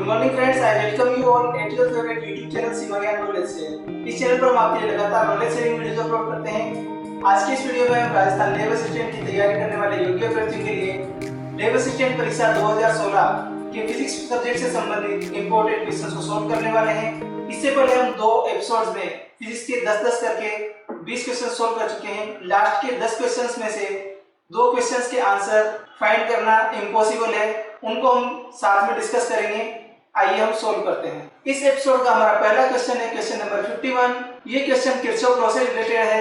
Good morning friends, I welcome you all at your favourite YouTube channel Seema Gyan knowledge share. इस channel पर हम आपके लिए लगातार नॉलेज शेयरिंग वीडियोस अपलोड करते हैं। आज की इस वीडियो में हम राजस्थान लेबर असिस्टेंट की तैयारी करने वाले योग्य अभ्यर्थियों के लिए लेबर असिस्टेंट परीक्षा 2016 के फिजिक्स सब्जेक्ट से संबंधित इंपॉर्टेंट क्वेश्चंस को सॉल्व करने वाले हैं। इससे पहले हम दो एपिसोड्स में फिजिक्स के 10-10 करके 20 क्वेश्चन सॉल्व कर चुके हैं। लास्ट के 10 क्वेश्चंस में से दो क्वेश्चंस के आंसर फाइंड करना इम्पॉसिबल है, उनको हम साथ में डिस्कस करेंगे। आइए हम सॉल्व करते हैं। इस एपिसोड का हमारा पहला क्वेश्चन है क्वेश्चन नंबर 51। ये क्वेश्चन किरचॉफ लॉ से रिलेटेड है।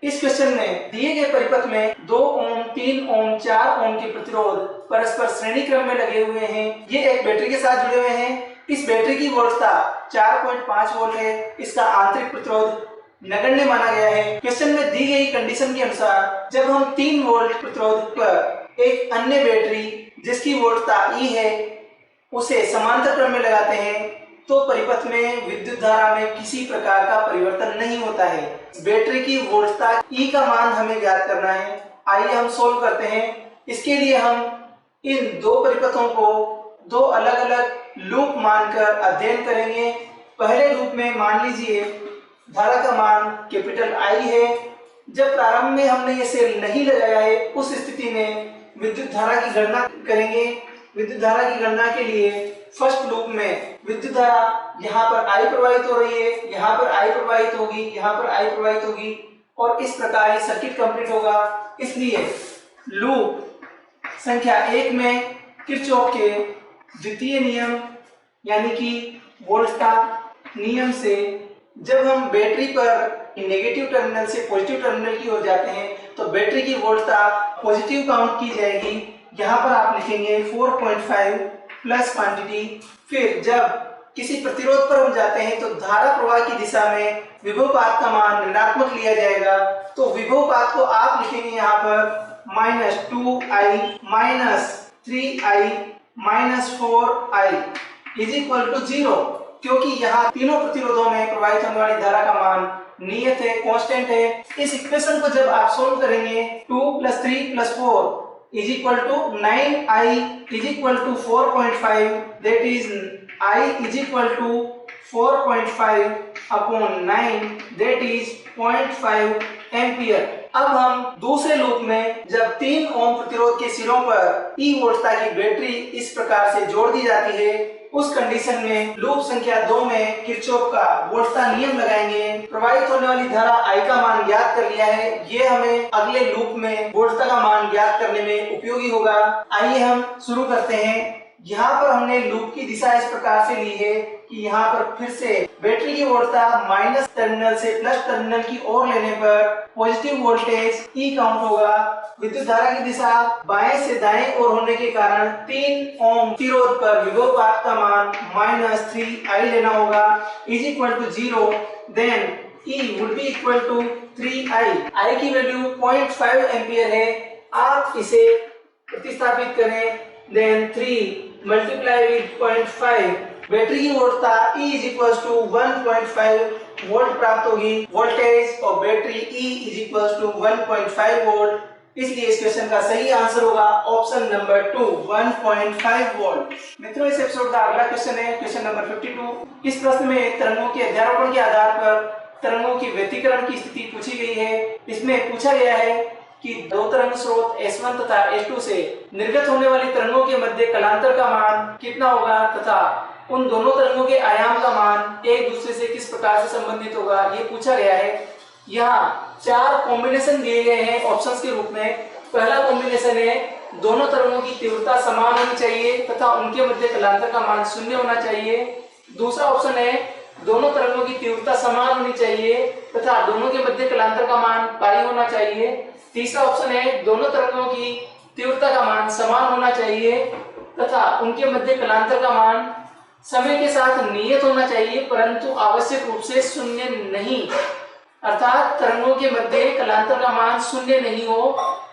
इस क्वेश्चन में दिए गए परिपथ में 2 ओम, 3 ओम, 4 ओम के प्रतिरोध परस्पर श्रेणी क्रम में लगे हुए हैं। ये एक बैटरी के साथ जुड़े हुए हैं। इस बैटरी की वोल्टता 4.5 वोल्ट है। इसका आंतरिक प्रतिरोध नगण्य माना गया है। क्वेश्चन में दी गई कंडीशन के अनुसार जब हम 3 वोल्ट प्रतिरोध पर एक अन्य बैटरी जिसकी वोल्टता E है उसे समांतर क्रम में लगाते हैं तो परिपथ में विद्युत धारा में किसी प्रकार का परिवर्तन नहीं होता है। बैटरी की वोल्टता E का मान हमें ज्ञात करना है। आइए हम सोल्व करते हैं। इसके लिए हम इन दो परिपथों को दो अलग अलग लूप मानकर अध्ययन करेंगे। पहले लूप में मान लीजिए धारा का मान कैपिटल I है। जब प्रारंभ में हमने ये सेल नहीं लगाया है उस स्थिति में विद्युत धारा की गणना करेंगे। विद्युत धारा की गणना के लिए फर्स्ट लूप में विद्युत धारा यहाँ पर I प्रवाहित हो रही है, यहाँ पर I प्रवाहित होगी, यहाँ पर I प्रवाहित होगी और इस प्रकार ये सर्किट कंप्लीट होगा। इसलिए लूप संख्या 1 में किरचॉफ के द्वितीय नियम यानी कि वोल्टा नियम से जब हम बैटरी पर नेगेटिव टर्मिनल से पॉजिटिव टर्मिनल की ओर जाते हैं तो बैटरी की वोल्टता पॉजिटिव काउंट की जाएगी। यहाँ पर आप लिखेंगे 4.5 प्लस क्वांटिटी। फिर जब किसी प्रतिरोध पर हम जाते हैं तो धारा प्रवाह की दिशा में विभवपात का मान ऋणात्मक लिया जाएगा। तो विभवपात को आप लिखेंगे यहाँ पर -2i -3i -4i is equal to 0, क्योंकि यहाँ तीनों प्रतिरोधों में प्रवाहित होने वाली धारा का मान नियत है, कांस्टेंट है। इस इक्वेशन को जब आप सोल्व करेंगे 2 + 3 + 4 is equal to 9i is equal to 4.5, that is I is equal to 4.5 upon 9, that is 0.5 ampere. अब हम दूसरे लूप में जब 3 ओम प्रतिरोध के सिरों पर E वोल्टता की बैटरी इस प्रकार से जोड़ दी जाती है उस कंडीशन में लूप संख्या 2 में किरचॉफ का वोल्टता नियम लगाएंगे। प्रवाहित होने वाली धारा I का मान ज्ञात कर लिया है। ये हमें अगले लूप में वोल्टता का मान ज्ञात करने में उपयोगी होगा। आइए हम शुरू करते हैं। यहाँ पर हमने लूप की दिशा इस प्रकार से ली है कि यहाँ पर फिर से बैटरी की वोल्टता माइनस टर्मिनल से प्लस टर्मिनल की ओर लेने पर पॉजिटिव वोल्टेज E काउंट होगा। विद्युत धारा की दिशा बाएं से दाएं ओर होने के कारण 3 ओम प्रतिरोध पर विभवपात का मान -3i लेना होगा is equal to 0। Then E would be equal to 3i। I की वैल्यू 0.5 एम्पियर है। आप इसे प्रतिस्थापित करें। देन 3 मल्टीप्लाई विद 0.5, बैटरी की वोल्टता E is equals to 1.5 volt प्राप्त होगी। वोल्टेज और battery E is equals to 1.5 volt. इसलिए इस क्वेश्चन का सही आंसर होगा ऑप्शन नंबर 2, 1.5 वोल्ट। मित्रों, इस एपिसोड का अगला क्वेश्चन है क्वेश्चन नंबर 52। इस प्रश्न में तरंगों के अध्यारोपण के आधार पर तरंगों की व्यतिकरण की स्थिति पूछी गई है। इसमें पूछा गया है कि दो तरंग स्रोत S1 तथा S2 से निर्गत होने वाली तरंगों के मध्य कलांतर का मान कितना होगा तथा उन दोनों तरंगों के आयाम का मान एक दूसरे से किस प्रकार से संबंधित होगा, ये पूछा गया है। यहाँ 4 कॉम्बिनेशन दिए गए हैं ऑप्शंस के रूप में। पहला कॉम्बिनेशन है दोनों तरंगों की तीव्रता समान होनी चाहिए तथा उनके मध्य कलांतर का मान 0 होना चाहिए। दूसरा ऑप्शन है दोनों तरंगों की तीव्रता समान होनी चाहिए तथा दोनों के मध्य कलांतर का मान पाई होना चाहिए। तीसरा ऑप्शन है दोनों तरंगों की तीव्रता का मान समान होना चाहिए तथा उनके मध्य कलांतर का मान समय के साथ नियत होना चाहिए परंतु आवश्यक रूप से 0 नहीं। अर्थात तरंगों के मध्य कलांतर का मान 0 नहीं हो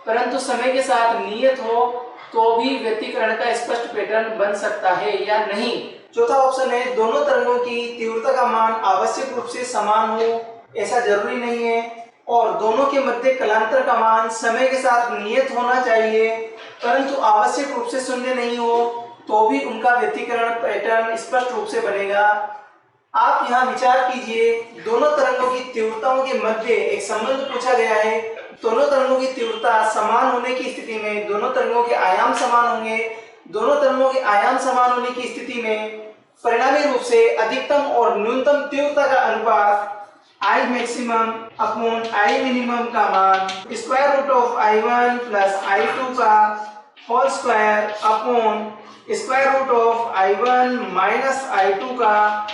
परंतु समय के साथ नियत हो तो भी व्यतिकरण का स्पष्ट पैटर्न बन सकता है या नहीं। चौथा ऑप्शन है दोनों तरंगों की तीव्रता का मान आवश्यक रूप से समान हो, ऐसा जरूरी नहीं है, और दोनों के मध्य कलांतर का मान समय के साथ नियत होना चाहिए परंतु आवश्यक रूप से 0 नहीं हो। तो भी उनका व्यतिकरण पैटर्न स्पष्ट रूप से बनेगा। आप यहाँ विचार कीजिए, दोनों तरंगों की तीव्रताओं के मध्य एक संबंध पूछा गया है। दोनों तरंगों की तीव्रता समान होने की स्थिति में दोनों तरंगों के आयाम समान होंगे। दोनों तरंगों के आयाम समान होने की स्थिति में परिणामी रूप से अधिकतम और न्यूनतम तीव्रता का अनुपात I maximum upon I minimum का मान square root of I1 plus I2 का whole square upon square root of I1 minus I2 का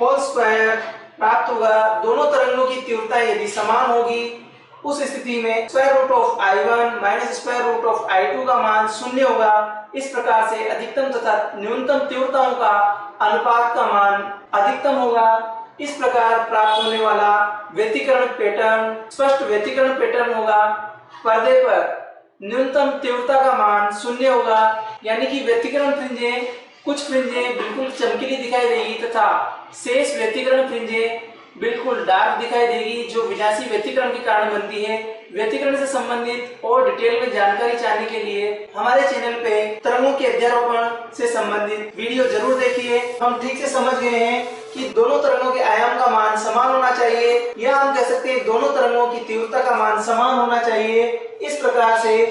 होल स्क्वायर प्राप्त होगा। दोनों तरंगों की तीव्रता यदि समान होगी उस स्थिति में square root of I1 minus square root of I2 का मान शून्य होगा। इस प्रकार से अधिकतम तथा न्यूनतम तीव्रताओं का अनुपात का मान अधिकतम होगा। इस प्रकार प्राप्त होने वाला व्यतिकरण पैटर्न स्पष्ट व्यतिकरण पैटर्न होगा। पर्दे पर न्यूनतम तीव्रता का मान शून्य होगा, यानी कि व्यतिकरण फ्रिंजें कुछ फ्रिंजें बिल्कुल चमकीली दिखाई देगी तथा शेष व्यतिकरण फ्रिंजें बिल्कुल डार्क दिखाई देगी, जो विनाशी व्यतिकरण के कारण बनती है। व्यतिकरण से संबंधित और डिटेल में जानकारी जानने के लिए हमारे चैनल पे तरंगों के अध्यारोपण से संबंधित वीडियो जरूर देखिए। हम ठीक से समझ गए हैं कि दोनों तरंगों के आयाम का मान समान होना चाहिए, या हम कह सकते हैं दोनों तरंगों की तीव्रता का मान समान होना चाहिए। इस प्रकार से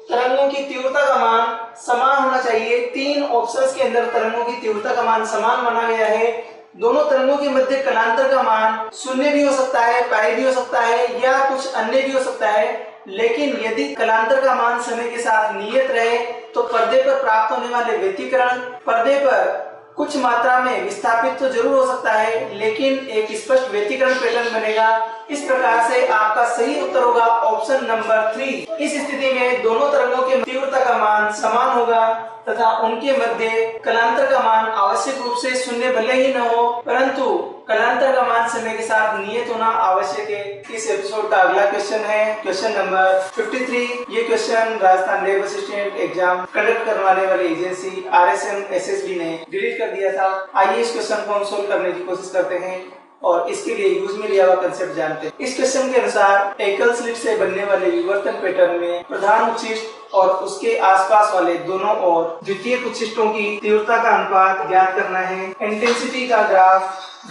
तरंगों की तीव्रता का मान समान होना चाहिए। तीन ऑप्शंस के अंदर तरंगों की तीव्रता का मान समान माना गया है। दोनों तरंगों के मध्य कलांतर का मान शून्य भी हो सकता है, पाई भी हो सकता है, या कुछ अन्य भी हो सकता है। लेकिन यदि कलांतर का मान समय के साथ नियत रहे तो पर्दे पर प्राप्त होने वाले व्यतिकरण पर्दे पर कुछ मात्रा में विस्थापित तो जरूर हो सकता है, लेकिन एक स्पष्ट व्यतिकरण पैटर्न बनेगा। इस प्रकार से आपका सही उत्तर होगा ऑप्शन नंबर 3। इस स्थिति में दोनों तरंगों की तीव्रता का मान समान होगा तथा उनके मध्य कलांतर का मान आवश्यक रूप से शून्य भले ही न हो, परंतु कलांतर का मान समय के साथ नियत होना आवश्यक है। इस एपिसोड का अगला क्वेश्चन है क्वेश्चन नंबर 53। ये question Rajasthan labour assistant exam conduct करवाने वाली एजेंसी RSM SSB ने डिलीट कर दिया था। आइए इस क्वेश्चन को हम सोल्व करने की कोशिश करते हैं और इसके लिए यूज में लिया हुआ कंसेप्ट जानते हैं। इस क्वेश्चन के अनुसार एकल स्लिट से बनने वाले विवर्तन पैटर्न में प्रधान उच्छिष्ट और उसके आसपास वाले दोनों और द्वितीयक उच्छिष्टों की तीव्रता का अनुपात ज्ञात करना है। इंटेंसिटी का ग्राफ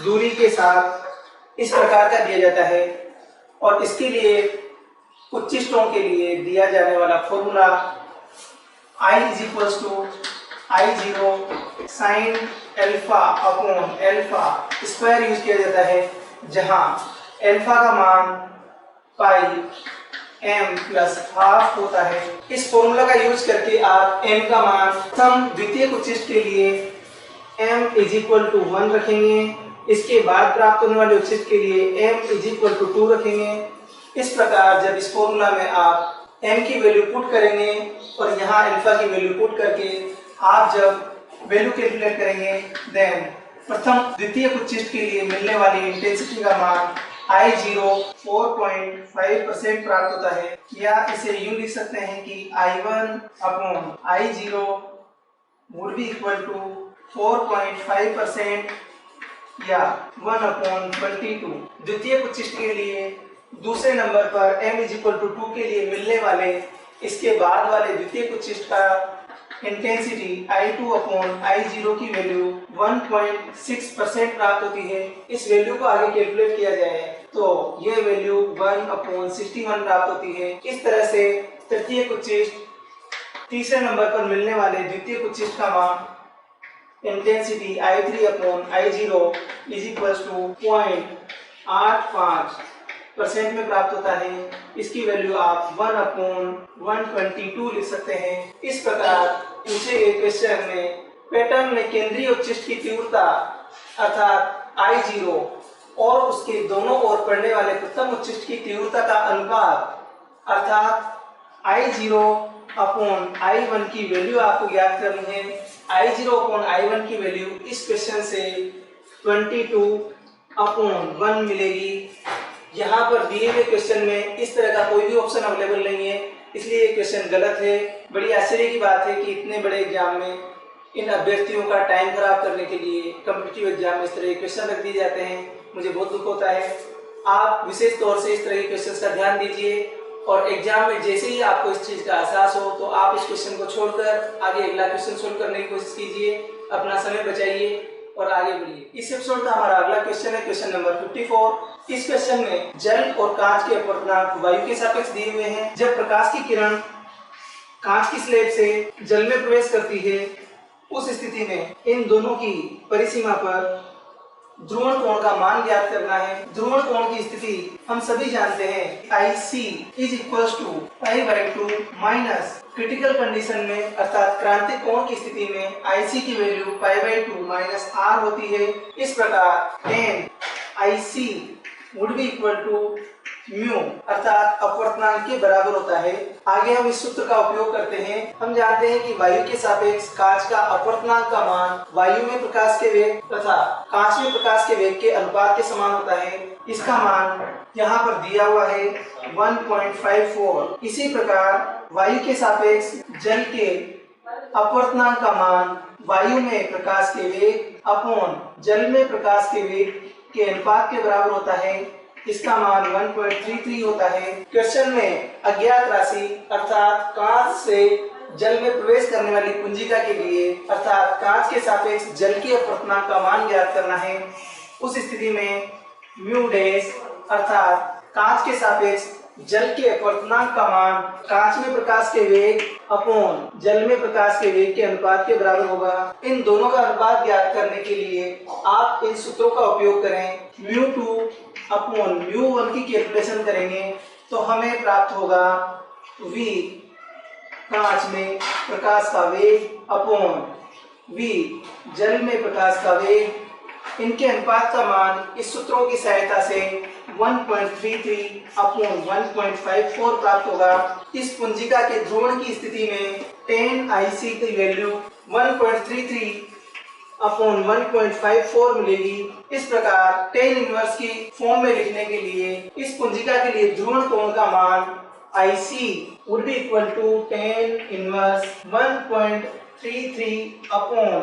दूरी के साथ इस प्रकार का दिया जाता है और इसके लिए उच्छिष्टों के लिए दिया जाने वाला formula I = I0 sin alpha upon alpha square use किया जाता है, जहां अल्फा का मान पाई m प्लस हाफ होता है। इस फॉर्मूला का यूज करके आप m का मान प्रथम द्वितीयक उच्छिष्ट के लिए m = 1 रखेंगे। इसके बाद प्राप्त होने वाले उच्छिष्ट के लिए m = 2 रखेंगे। इस प्रकार जब इस फॉर्मूला में आप m की वैल्यू पुट करेंगे और यहाँ अल्फा की वैल्यू पुट करके आप जब वैल्यू कैलकुलेट करेंगे, देन प्रथम द्वितीयक उच्छिष्ट के लिए मिलने वाली इंटेंसिटी का मान I0 4.5% प्राप्त होता है, या इसे यूं लिख सकते हैं कि I1 upon I0 would be equal to 4.5% या 1/22। द्वितीयक उच्छिष्ट के लिए दूसरे नंबर पर m = 2 के लिए मिलने वाले इसके बाद वाले द्वितीयक उच्छिष्ट का इंटेंसिटी I2 अपॉन I0 की वैल्यू 1.6% प्राप्त होती है। इस वैल्यू को आगे कैलकुलेट किया जाए तो यह वैल्यू 1/61 प्राप्त होती है। इस तरह से तृतीयक उच्छिष्ट तीसरे नंबर पर मिलने वाले द्वितीयक उच्छिष्ट का मान इंटेंसिटी I3 अपॉन I0 0.85% में प्राप्त होता है। इसकी वैल्यू आप 1/122 लिख सकते हैं। इस प्रकार पूछे गए क्वेश्चन में पैटर्न में केंद्रीय उच्छिष्ट की तीव्रता अर्थात I0 और उसके दोनों ओर पड़ने वाले प्रथम उच्छिष्ट की तीव्रता का अनुपात अर्थात I0 अपॉन I1 की वैल्यू आपको ज्ञात करनी है। I0 अपॉन I1 की वैल्यू इस क्वेश्चन से 22/1 मिलेगी। यहाँ पर दिए हुए क्वेश्चन में इस तरह का कोई भी ऑप्शन अवेलेबल नहीं है, इसलिए ये क्वेश्चन गलत है। बड़ी आश्चर्य की बात है कि इतने बड़े एग्जाम में इन अभ्यर्थियों का टाइम खराब करने के लिए कॉम्पिटिटिव एग्जाम में इस तरह के क्वेश्चन रख दिए जाते हैं। मुझे बहुत दुख होता है। आप विशेष तौर से इस तरह के क्वेश्चंस का ध्यान दीजिए और एग्जाम में जैसे ही आपको इस चीज का एहसास हो तो आप इस क्वेश्चन को छोड़कर आगे अगला क्वेश्चन सोल्व करने की कोशिश कीजिए, अपना समय बचाइए और आगे बढ़िए। इस एपिसोड का हमारा अगला क्वेश्चन है क्वेश्चन नंबर 54। इस क्वेश्चन में जल और कांच के अपवर्तनांक वायु के सापेक्ष दिए हुए हैं। जब प्रकाश की किरण कांच की स्लेब से जल में प्रवेश करती है उस स्थिति में इन दोनों की परिसीमा पर ध्रुवण कोण का मान ज्ञात करना है। ध्रुवण कोण की स्थिति हम सभी जानते हैं, IC is equal to π/2 minus critical condition में अर्थात क्रांतिक कोण की स्थिति में IC की वैल्यू π/2 माइनस R होती है। इस प्रकार tan IC would be equal to mu अर्थात अपवर्तनांक के बराबर होता है। आगे हम इस सूत्र का उपयोग करते हैं। हम जानते हैं कि वायु के सापेक्ष कांच का अपवर्तनांक का मान वायु में प्रकाश के वेग तथा कांच में प्रकाश के वेग के अनुपात के समान होता है। इसका मान यहाँ पर दिया हुआ है 1.54। इसी प्रकार वायु के सापेक्ष जल के अपवर्तनांक का मान वायु में प्रकाश के वेग अपॉन जल में प्रकाश के वेग के अनुपात के बराबर होता है। इसका मान 1.33 होता है। क्वेश्चन में अज्ञात राशि अर्थात कांच से जल में प्रवेश करने वाली पुंजिका के लिए अर्थात कांच के सापेक्ष जल के अपवर्तनांक का मान ज्ञात करना है। उस स्थिति में म्यू डैश अर्थात कांच के सापेक्ष जल के अपवर्तनांक का मान कांच में प्रकाश के वेग अपॉन जल में प्रकाश के वेग के अनुपात के बराबर होगा। इन दोनों का अनुपात ज्ञात करने के लिए आप इन सूत्रों का उपयोग करें। μ2 अपॉन μ1 की कैलकुलेशन करेंगे तो हमें प्राप्त होगा v कांच में प्रकाश का वेग अपॉन v जल में प्रकाश का वेग। इनके अनुपात का मान इस सूत्रों की सहायता से 1.33 अपॉन 1.54 प्राप्त होगा। इस पुंजिका के ध्रुवण की स्थिति में tan IC की वैल्यू 1.33 अपॉन 1.54 मिलेगी। इस प्रकार tan इनवर्स की फॉर्म में लिखने के लिए इस पुंजिका के लिए ध्रुवण कोण का मान IC would be equal to tan inverse 1.33 upon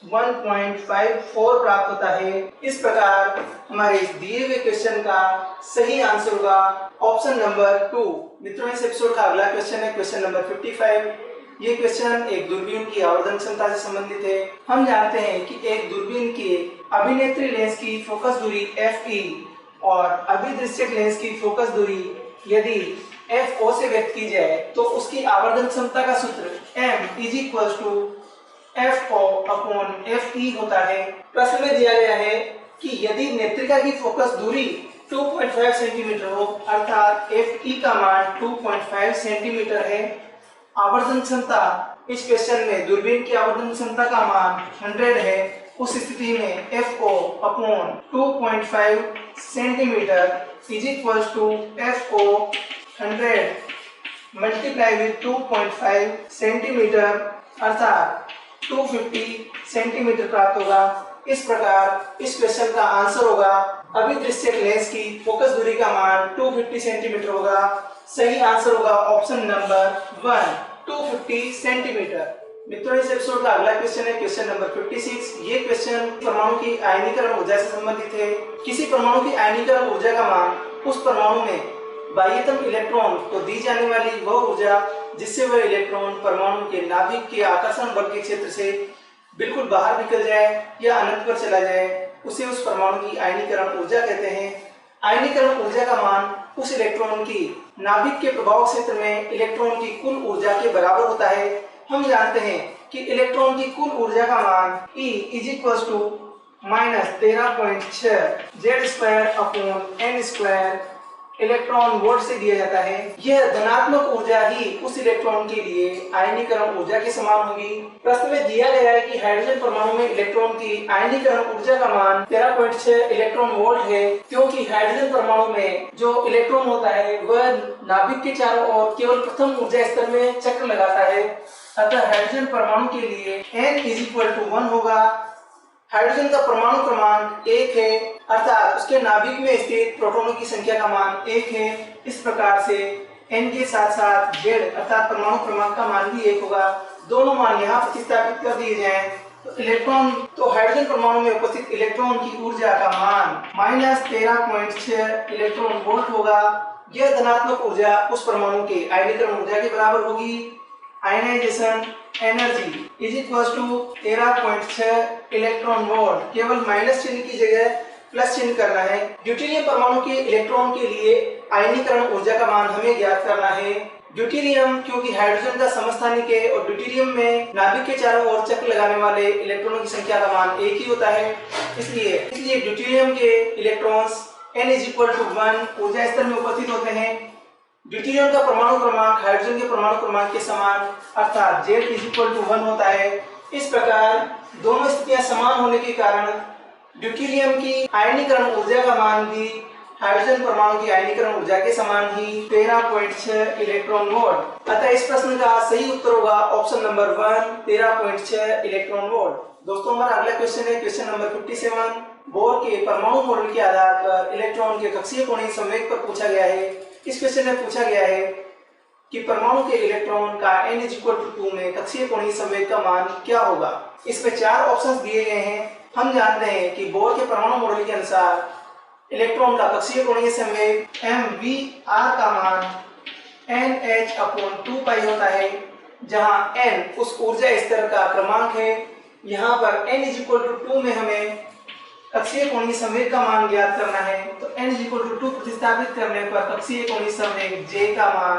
1.54 प्राप्त होता है। इस प्रकार हमारे इस दिए हुए क्वेश्चन का सही आंसर होगा ऑप्शन नंबर 2। मित्रों, इस एपिसोड का अगला क्वेश्चन है क्वेश्चन नंबर 55। ये क्वेश्चन एक दूरबीन की आवर्धन क्षमता से संबंधित है। हम जानते हैं कि एक दूरबीन के अभिनेत्री लेंस की फोकस दूरी FE और अभिदृश्यक लेंस की फोकस दूरी यदि FO से व्यक्त की जाए तो उसकी आवर्धन क्षमता का सूत्र M is equal to FO upon FE होता है। प्रश्न में दिया गया है कि यदि नेत्रिका की फोकस दूरी 2.5 सेंटीमीटर हो अर्थात FE का मान 2.5 सेंटीमीटर है। आवर्धन क्षमता इस क्वेश्चन में दूरबीन की आवर्धन क्षमता का मान 100 है। उस स्थिति में FO upon 2.5 centimetre is equal to FO 100 multiply with 2.5 centimetre अर्थात 250 सेंटीमीटर प्राप्त होगा। इस प्रकार इस क्वेश्चन का आंसर होगा अभिदृश्यक लेंस की फोकस दूरी का मान 250 सेंटीमीटर होगा। सही आंसर होगा ऑप्शन नंबर 1 250 सेंटीमीटर। मित्रों, इस एपिसोड का अगला क्वेश्चन है क्वेश्चन नंबर 56। ये क्वेश्चन परमाणु की आयनीकरण ऊर्जा से संबंधित है। किसी परमाणु की आयनीकरण ऊर्जा का मान उस परमाणु में बाह्यतम इलेक्ट्रॉन को दी जाने वाली वह ऊर्जा जिससे वह इलेक्ट्रॉन परमाणु के नाभिक के आकर्षण बल के क्षेत्र से बिल्कुल बाहर निकल जाए या अनंत पर चला जाए, उसे उस परमाणु की आयनीकरण ऊर्जा कहते हैं। आयनीकरण ऊर्जा का मान उस इलेक्ट्रॉन की नाभिक के प्रभाव क्षेत्र में इलेक्ट्रॉन की कुल ऊर्जा के बराबर होता है। हम जानते हैं कि इलेक्ट्रॉन की कुल ऊर्जा का मान E is equal to -13.6 Z² upon n² electron volt से दिया जाता है। यह धनात्मक ऊर्जा ही उस इलेक्ट्रॉन के लिए आयनीकरण ऊर्जा के समान होगी। प्रश्न में दिया गया है कि हाइड्रोजन परमाणु में इलेक्ट्रॉन की आयनीकरण ऊर्जा का मान 13.6 इलेक्ट्रॉन वोल्ट है, क्योंकि हाइड्रोजन परमाणु में जो इलेक्ट्रॉन होता है वह नाभिक के चारों ओर केवल प्रथम ऊर्जा स्तर में चक्र लगाता है। अतः हाइड्रोजन परमाणु के लिए n इज इक्वल टू 1 होगा। हाइड्रोजन का परमाणु क्रमांक 1 है अर्थात उसके नाभिक में स्थित प्रोटॉनों की संख्या का मान 1 है। इस प्रकार से n के साथ साथ z अर्थात परमाणु क्रमांक का मान भी 1 होगा। दोनों मान यहाँ प्रतिस्थापित कर दिए जाएं तो हाइड्रोजन परमाणु में उपस्थित इलेक्ट्रॉन की ऊर्जा का मान -13.6 इलेक्ट्रॉन वोल्ट होगा। यह धनात्मक ऊर्जा उस परमाणु के आयनीकरण ऊर्जा के बराबर होगी। Ionization energy is equal to 13.6 electron volt. केवल माइनस चिन्ह की जगह प्लस चिन्ह करना है। ड्यूटेरियम परमाणु के इलेक्ट्रॉन के लिए आयनीकरण ऊर्जा का मान हमें ज्ञात करना है। ड्यूटेरियम क्योंकि हाइड्रोजन का समस्थानिक है और ड्यूटेरियम में नाभिक के चारों ओर चक्र लगाने वाले इलेक्ट्रॉनों की संख्या का मान एक ही होता है, इसलिए ड्यूटेरियम के इलेक्ट्रॉन्स n = 1 ऊर्जा स्तर में उपस्थित होते हैं। ड्यूटेरियम का परमाणु क्रमांक हाइड्रोजन के परमाणु क्रमांक के समान अर्थात Z = 1 होता है। इस प्रकार दोनों स्थितियां समान होने के कारण ड्यूटेरियम की आयनीकरण ऊर्जा का मान भी हाइड्रोजन परमाणु की आयनीकरण ऊर्जा के समान ही 13.6 इलेक्ट्रॉन वोल्ट। अतः इस प्रश्न का सही उत्तर होगा ऑप्शन नंबर 1 13.6 इलेक्ट्रॉन वोल्ट। दोस्तों हमारा अगला क्वेश्चन है क्वेश्चन नंबर 57। बोर के परमाणु मॉडल के आधार पर इलेक्ट्रॉन के कक्षीय कोणीय संवेग पर पूछा गया है। इस क्वेश्चन में पूछा गया है कि परमाणु के इलेक्ट्रॉन का n = 2 में कक्षीय कोणीय संवेग का मान क्या होगा। इसमें 4 ऑप्शंस दिए गए हैं। हम जानते हैं कि बोर के परमाणु मॉडल के अनुसार इलेक्ट्रॉन का कक्षीय कोणीय संवेग mvr का मान nh/2π होता है, जहां n उस ऊर्जा स्तर का क्रमांक है। यहाँ पर n = 2 में हमें कक्षीय कोणीय संवेग का मान ज्ञात करना है, तो n = 2 प्रतिस्थापित करने पर कक्षीय कोणीय संवेग J का मान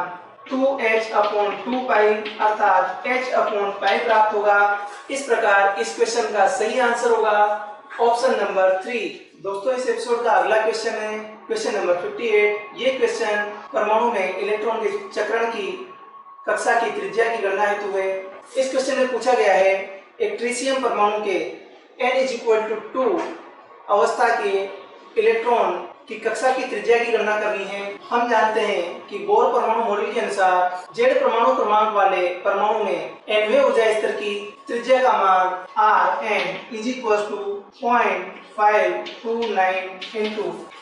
2h/2π अर्थात h/π प्राप्त होगा। इस प्रकार इस क्वेश्चन का सही आंसर होगा ऑप्शन नंबर 3। दोस्तों इस एपिसोड का अगला क्वेश्चन है क्वेश्चन नंबर 58। ये क्वेश्चन परमाणु में इलेक्ट्रॉन के चक्रण की कक्षा की त्रिज्या की गणना हेतु है। इस क्वेश्चन में पूछा गया है एक ट्रिशियम परमाणु के n = 2 अवस्था के इलेक्ट्रॉन की कक्षा की त्रिज्या की गणना करनी है। हम जानते हैं कि बोर परमाणु मॉडल के अनुसार Z परमाणु क्रमांक वाले परमाणु में nवें ऊर्जा स्तर की त्रिज्या का मान Rn = 0.529 ×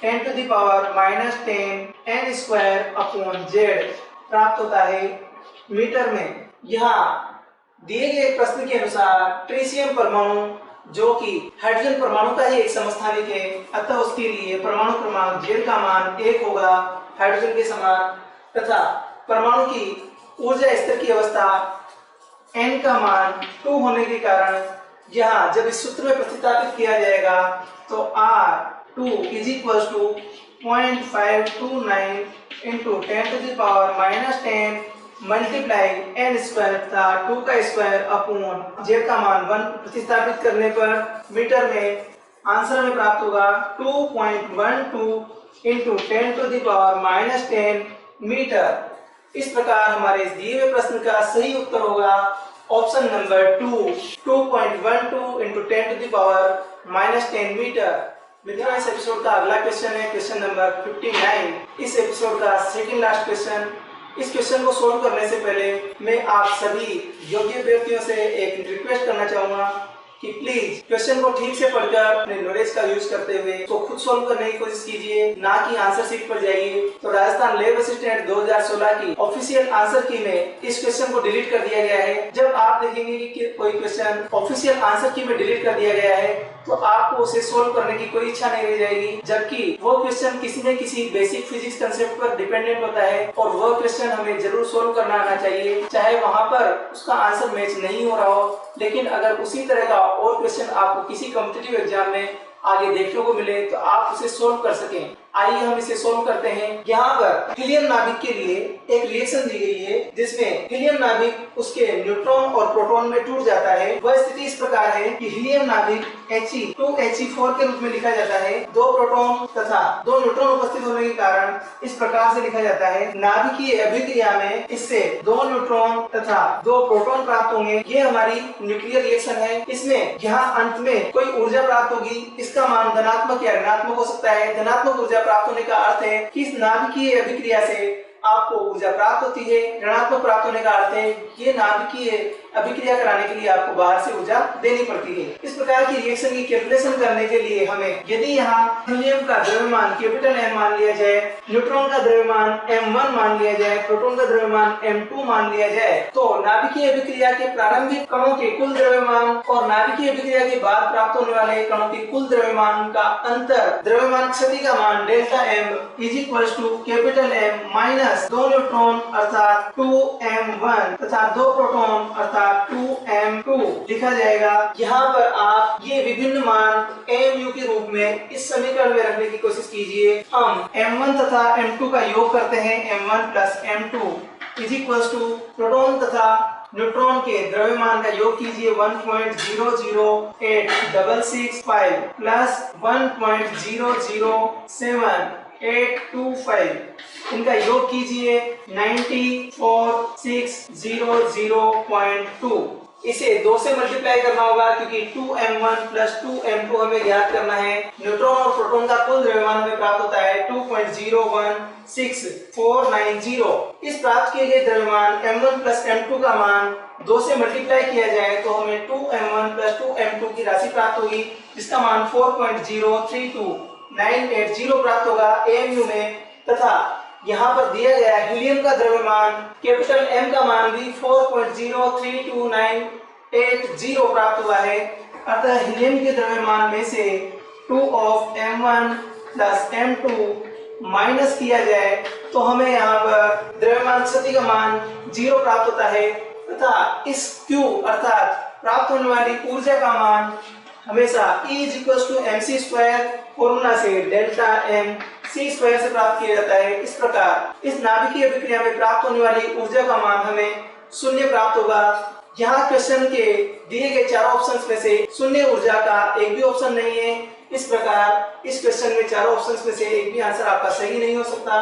10⁻⁻10 n²/z प्राप्त होता है मीटर में। यहाँ दिए गए प्रश्न के अनुसार ट्रिशियम परमाणु जो कि हाइड्रोजन परमाणु का ही एक समस्थानिक है, अतः उसके लिए परमाणु क्रमांक Z का मान 1 होगा हाइड्रोजन के समान, तथा परमाणु की ऊर्जा स्तर की अवस्था n का मान 2 होने के कारण यहाँ जब इस सूत्र में प्रतिस्थापित किया जाएगा तो R2 = 0.529 × 10⁻⁻10 मल्टीप्लाई n² तथा 2 का स्क्वायर अपॉन Z का मान 1 प्रतिस्थापित करने पर मीटर में आंसर में प्राप्त होगा 2.12 × 10⁻⁻10 मीटर। इस प्रकार हमारे इस दिए हुए प्रश्न का सही उत्तर होगा ऑप्शन नंबर 2 2.12 × 10⁻⁻10 मीटर। मित्रों इस एपिसोड का अगला क्वेश्चन है क्वेश्चन नंबर 59। इस एपिसोड का सेकंड लास्ट क्वेश्चन। इस क्वेश्चन को सोल्व करने से पहले मैं आप सभी योग्य व्यक्तियों से एक रिक्वेस्ट करना चाहूंगा कि प्लीज क्वेश्चन को ठीक से पढ़कर अपने नॉलेज का यूज करते हुए तो खुद सोल्व करने की कोशिश कीजिए, ना कि आंसर शीट पर जाइए। तो राजस्थान लैब असिस्टेंट 2016 की ऑफिशियल आंसर की में इस क्वेश्चन को डिलीट कर दिया गया है। जब आप देखेंगे कि कोई क्वेश्चन ऑफिशियल आंसर की में डिलीट कर दिया गया है तो आपको उसे सोल्व करने की कोई इच्छा नहीं रह जाएगी, जबकि वो क्वेश्चन किसी न किसी बेसिक फिजिक्स कंसेप्ट पर डिपेंडेंट होता है और वह क्वेश्चन हमें जरूर सोल्व करना आना चाहिए, चाहे वहां पर उसका आंसर मैच नहीं हो रहा हो। लेकिन अगर उसी तरह का और क्वेश्चन आपको किसी कॉम्पिटिटिव एग्जाम में आगे देखने को मिले तो आप उसे सोल्व कर सकें। आइए हम इसे सोल्व करते हैं। यहाँ पर हीलियम नाभिक के लिए एक रिएक्शन दी गई है जिसमें हीलियम नाभिक उसके न्यूट्रॉन और प्रोटॉन में टूट जाता है। वह स्थिति इस प्रकार है कि हीलियम नाभिक He2He4 के रूप में लिखा जाता है। 2 प्रोटॉन तथा 2 न्यूट्रॉन उपस्थित होने के कारण इस प्रकार से लिखा जाता है। नाभिकीय अभिक्रिया में इससे 2 न्यूट्रॉन तथा 2 प्रोटॉन प्राप्त होंगे। ये हमारी न्यूक्लियर रिएक्शन है। इसमें यहाँ अंत में कोई ऊर्जा प्राप्त होगी, इसका मान धनात्मक या ऋणात्मक हो सकता है। धनात्मक ऊर्जा प्राप्त होने का अर्थ है कि इस नाभिकीय अभिक्रिया से आपको ऊर्जा प्राप्त होती है। ऋणात्मक प्राप्त होने का अर्थ है ये नाभिकीय अभिक्रिया कराने के लिए आपको बाहर से ऊर्जा देनी पड़ती है। इस प्रकार की रिएक्शन की कैलकुलेशन करने के लिए हमें यदि यहाँ हीलियम का द्रव्यमान कैपिटल M मान लिया जाए, न्यूट्रॉन का द्रव्यमान M1 मान लिया जाए, प्रोटॉन का द्रव्यमान M2 मान लिया जाए, तो नाभिकीय अभिक्रिया के प्रारंभिक कणों के कुल द्रव्यमान और नाभिकीय अभिक्रिया के बाद प्राप्त होने वाले कणों के कुल द्रव्यमान का अंतर, द्रव्यमान क्षति का मान delta M is equal to capital M minus 2 neutron अर्थात 2M1 तथा 2 प्रोटॉन अर्थात 2M2 लिखा जाएगा। यहाँ पर आप ये विभिन्न मान mu के रूप में इस समीकरण में रखने की कोशिश कीजिए। हम M1 तथा M2 का योग करते हैं, M1 plus M2 is equal to proton तथा न्यूट्रॉन के द्रव्यमान का योग कीजिए 1.008665 प्लस 1.007825, इनका योग कीजिए 94600.2। इसे 2 से मल्टीप्लाई करना होगा क्योंकि 2M1 प्लस 2M2 हमें ज्ञात करना है। न्यूट्रॉन और प्रोटॉन का कुल द्रव्यमान हमें प्राप्त होता है 2.016490। इस प्राप्त किए गए द्रव्यमान M1 प्लस M2 का मान 2 से मल्टीप्लाई किया जाए तो हमें 2M1 प्लस 2M2 की राशि प्राप्त होगी, जिसका मान 4.032980 प्राप्त होगा AMU में। तथा यहाँ पर दिया गया हीलियम का द्रव्यमान कैपिटल M का मान भी 4.032980 प्राप्त हुआ है। अतः हीलियम के द्रव्यमान में से 2 of M1 plus M2 minus किया जाए तो हमें यहाँ पर द्रव्यमान क्षति का मान 0 प्राप्त होता है तथा इस Q अर्थात प्राप्त होने वाली ऊर्जा का मान हमेशा E is equal to mc square formula से डेल्टा M c स्क्वायर से प्राप्त किया जाता है। इस प्रकार इस नाभिकीय अभिक्रिया में प्राप्त होने वाली ऊर्जा का मान हमें 0 प्राप्त होगा। यहाँ क्वेश्चन के दिए गए 4 ऑप्शंस में से शून्य ऊर्जा का एक भी ऑप्शन नहीं है। इस प्रकार इस क्वेश्चन में 4 ऑप्शंस में से एक भी आंसर आपका सही नहीं हो सकता।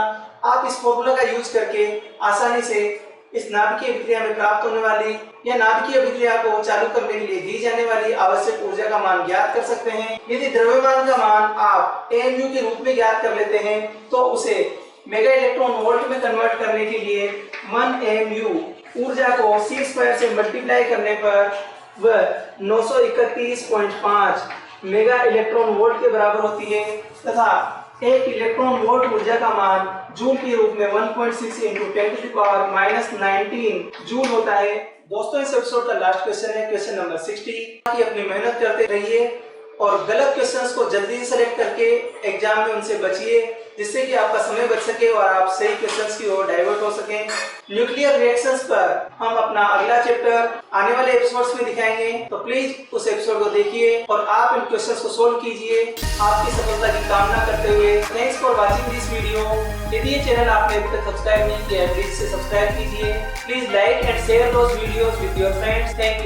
आप इस फॉर्मूला का यूज करके आसानी से इस नाभिकीय अभिक्रिया में प्राप्त होने वाली या नाभिकीय अभिक्रिया को चालू करने के लिए दी जाने वाली आवश्यक ऊर्जा का मान ज्ञात कर सकते हैं। यदि द्रव्यमान का मान आप AMU के रूप में ज्ञात कर लेते हैं तो उसे मेगा इलेक्ट्रॉन वोल्ट में कन्वर्ट करने के लिए 1 AMU ऊर्जा को c स्क्वायर से मल्टीप्लाई करने पर वह 931.5 मेगा इलेक्ट्रॉन वोल्ट के बराबर होती है तथा 1 इलेक्ट्रॉन वोल्ट ऊर्जा का मान जूल के रूप में 1.6 into 10⁻⁻19 जूल होता है। दोस्तों इस एपिसोड का लास्ट क्वेश्चन है क्वेश्चन नंबर 60 कि अपनी मेहनत करते रहिए और गलत क्वेश्चंस को जल्दी से सेलेक्ट करके एग्जाम में उनसे बचिए, जिससे कि आपका समय बच सके और आप सही क्वेश्चंस की ओर डाइवर्ट हो सकें। न्यूक्लियर रिएक्शंस पर हम अपना अगला चैप्टर आने वाले एपिसोड्स में दिखाएंगे, तो प्लीज उस एपिसोड को देखिए और आप इन क्वेश्चंस को सोल्व कीजिए आपकी सफलता की कामना करते हुए। Thanks for watching this video. यदि ये चैनल आपने अभी तक सब्सक्राइब नहीं किया है प्लीज से सब्सक्राइब कीजिए। Please like and share those videos with your friends. Thank you.